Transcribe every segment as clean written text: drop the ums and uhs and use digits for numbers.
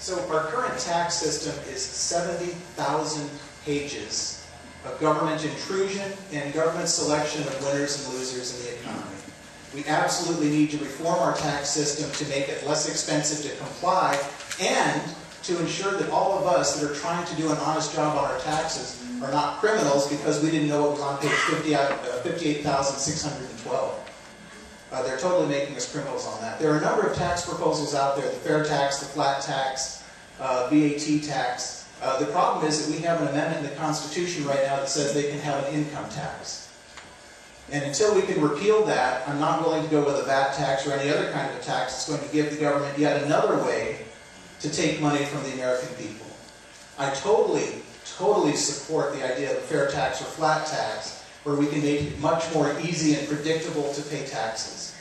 So our current tax system is 70,000 pages of government intrusion and government selection of winners and losers in the economy. We absolutely need to reform our tax system to make it less expensive to comply and to ensure that all of us that are trying to do an honest job on our taxes are not criminals because we didn't know what was on page 58,612. They're totally making us criminals on that. There are a number of tax proposals out there, the fair tax, the flat tax, VAT tax. The problem is that we have an amendment in the Constitution right now that says they can have an income tax. And until we can repeal that, I'm not willing to go with a VAT tax or any other kind of a tax that's going to give the government yet another way to take money from the American people. I totally support the idea of a fair tax or flat tax where we can make it much more easy and predictable to pay taxes.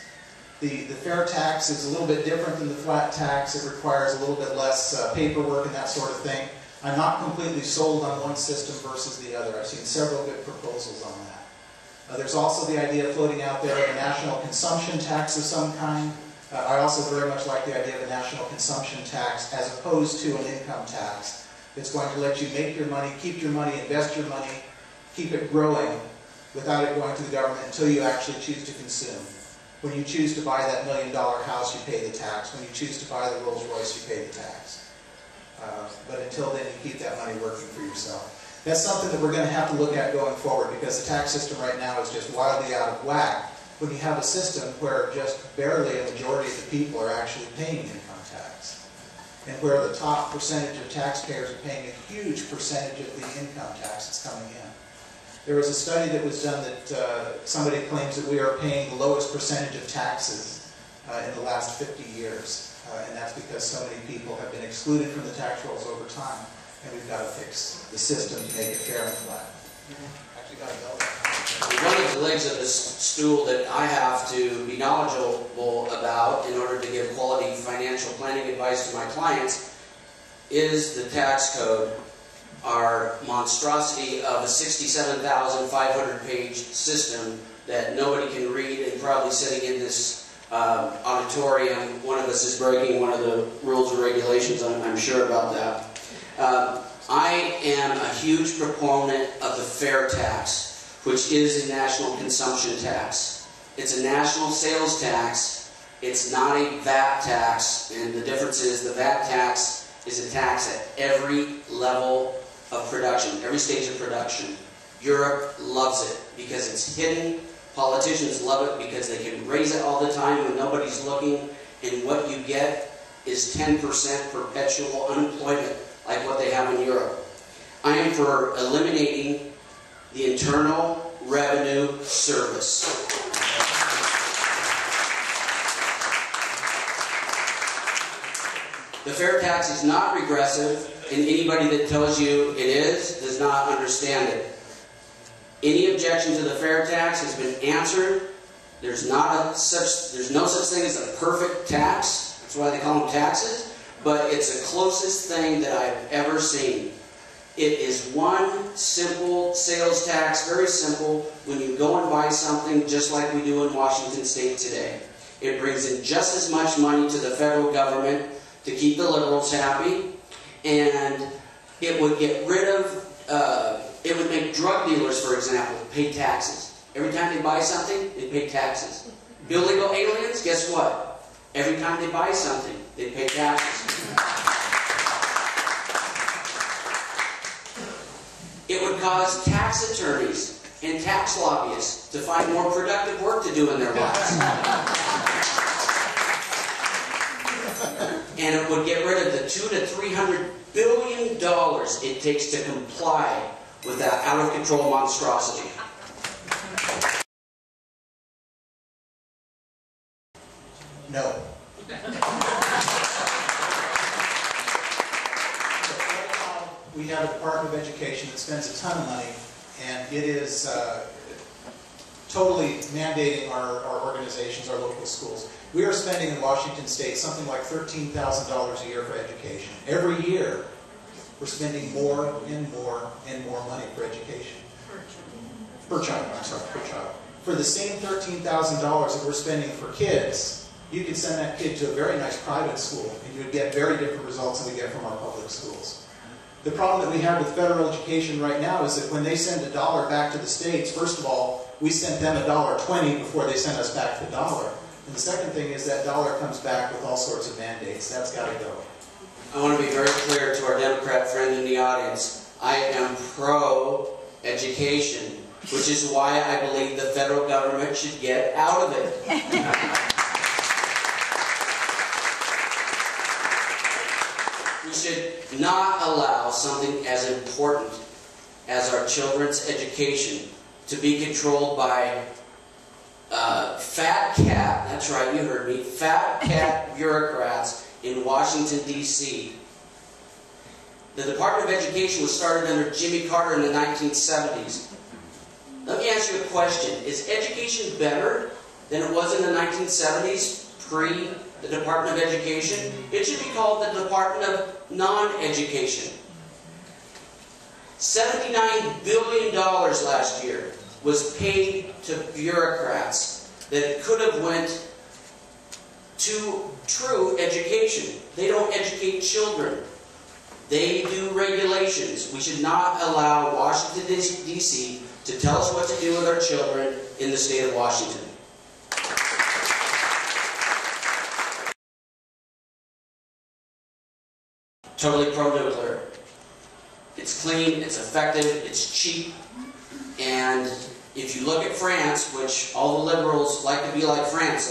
The fair tax is a little bit different than the flat tax. It requires a little bit less paperwork and that sort of thing. I'm not completely sold on one system versus the other. I've seen several good proposals on that. There's also the idea floating out there of a national consumption tax of some kind. I also very much like the idea of a national consumption tax as opposed to an income tax. It's going to let you make your money, keep your money, invest your money, keep it growing without it going to the government until you actually choose to consume. When you choose to buy that $1 million house, you pay the tax. When you choose to buy the Rolls Royce, you pay the tax. But until then, you keep that money working for yourself. That's something that we're going to have to look at going forward because the tax system right now is just wildly out of whack when you have a system where just barely a majority of the people are actually paying income tax and where the top percentage of taxpayers are paying a huge percentage of the income tax that's coming in. There was a study that was done that somebody claims that we are paying the lowest percentage of taxes in the last 50 years. And that's because so many people have been excluded from the tax rolls over time. And we've got to fix the system to make it fair and flat. Actually got to go. One of the legs of this stool that I have to be knowledgeable about in order to give quality financial planning advice to my clients is the tax code. Our monstrosity of a 67,500 page system that nobody can read, and probably sitting in this auditorium, one of us is breaking one of the rules or regulations, I'm sure about that. I am a huge proponent of the fair tax, which is a national consumption tax. It's a national sales tax. It's not a VAT tax, and the difference is the VAT tax is a tax at every level of production, every stage of production. Europe loves it because it's hidden. Politicians love it because they can raise it all the time when nobody's looking, and what you get is 10% perpetual unemployment like what they have in Europe. I am for eliminating the Internal Revenue Service. The fair tax is not regressive, and anybody that tells you it is does not understand it. Any objection to the fair tax has been answered. There's no such thing as a perfect tax. That's why they call them taxes. But it's the closest thing that I've ever seen. It is one simple sales tax, very simple, when you go and buy something just like we do in Washington State today. It brings in just as much money to the federal government to keep the liberals happy, and it would get rid of, it would make drug dealers, for example, pay taxes. Every time they buy something, they pay taxes. Illegal aliens, guess what? Every time they buy something, they pay taxes. It would cause tax attorneys and tax lobbyists to find more productive work to do in their lives. And it would get rid of the $200 to $300 billion it takes to comply with that out-of-control monstrosity. No. We have a Department of Education that spends a ton of money, and it is totally mandating our organizations, our local schools. We are spending in Washington State something like $13,000 a year for education. Every year, we're spending more and more and more money for education. Per child, I'm sorry, per child. For the same $13,000 that we're spending for kids, you could send that kid to a very nice private school, and you would get very different results than we get from our public schools. The problem that we have with federal education right now is that when they send $1 back to the states, first of all, we sent them $1.20 before they sent us back the dollar. And the second thing is that dollar comes back with all sorts of mandates. That's got to go. I want to be very clear to our Democrat friend in the audience. I am pro-education, which is why I believe the federal government should get out of it. We should not allow something as important as our children's education to be controlled by fat cat, that's right, you heard me, fat cat bureaucrats in Washington, D.C. The Department of Education was started under Jimmy Carter in the 1970s. Let me ask you a question. Is education better than it was in the 1970s, pre the Department of Education? It should be called the Department of Non-Education. $79 billion last year was paid to bureaucrats that could have went to true education. They don't educate children. They do regulations. We should not allow Washington, D.C. to tell us what to do with our children in the state of Washington. Totally pro-nuclear. It's clean, it's effective, it's cheap, and if you look at France, which all the liberals like to be like France,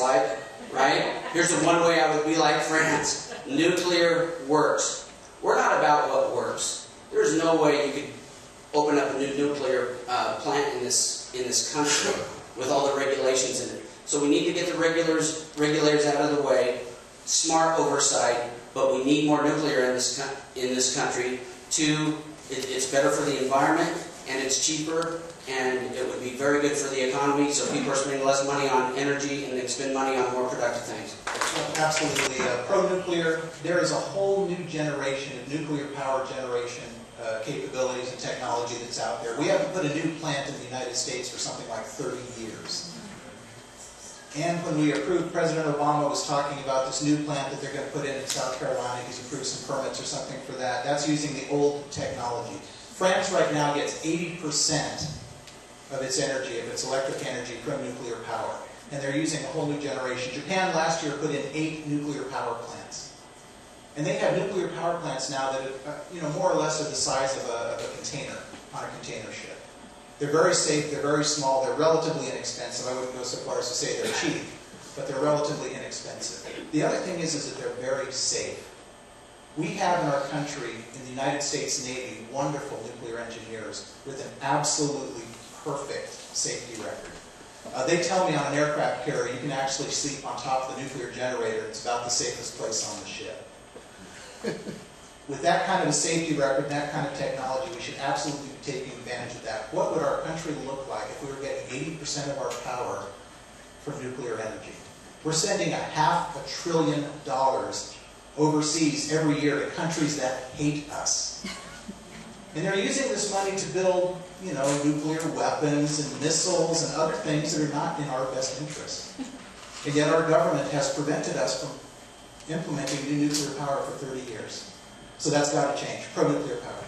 right? Here's the one way I would be like France. Nuclear works. We're not about what works. There's no way you could open up a new nuclear plant in this country with all the regulations in it. So we need to get the regulators out of the way, smart oversight, but we need more nuclear in this country. It's better for the environment, and it's cheaper, and it would be very good for the economy, so people are spending less money on energy and they can spend money on more productive things. Absolutely. Pro-nuclear, there is a whole new generation of nuclear power generation capabilities and technology that's out there. We haven't put a new plant in the United States for something like 30 years. And when we approved, President Obama was talking about this new plant that they're going to put in South Carolina. He's approved some permits or something for that. That's using the old technology. France right now gets 80% of its energy, of its electric energy, from nuclear power. And they're using a whole new generation. Japan last year put in 8 nuclear power plants. And they have nuclear power plants now that more or less are the size of a container, on a container ship. They're very safe, they're very small, they're relatively inexpensive. I wouldn't go so far as to say they're cheap, but they're relatively inexpensive. The other thing is that they're very safe. We have in our country, in the United States Navy, wonderful nuclear engineers with an absolutely perfect safety record. They tell me on an aircraft carrier you can actually sleep on top of the nuclear generator. It's about the safest place on the ship. With that kind of a safety record and that kind of technology, we should absolutely be taking advantage of that. What would our country look like if we were getting 80% of our power from nuclear energy? We're sending $500 billion overseas every year to countries that hate us. And they're using this money to build, nuclear weapons and missiles and other things that are not in our best interest. And yet our government has prevented us from implementing new nuclear power for 30 years. So that's got to change. Pro-nuclear power.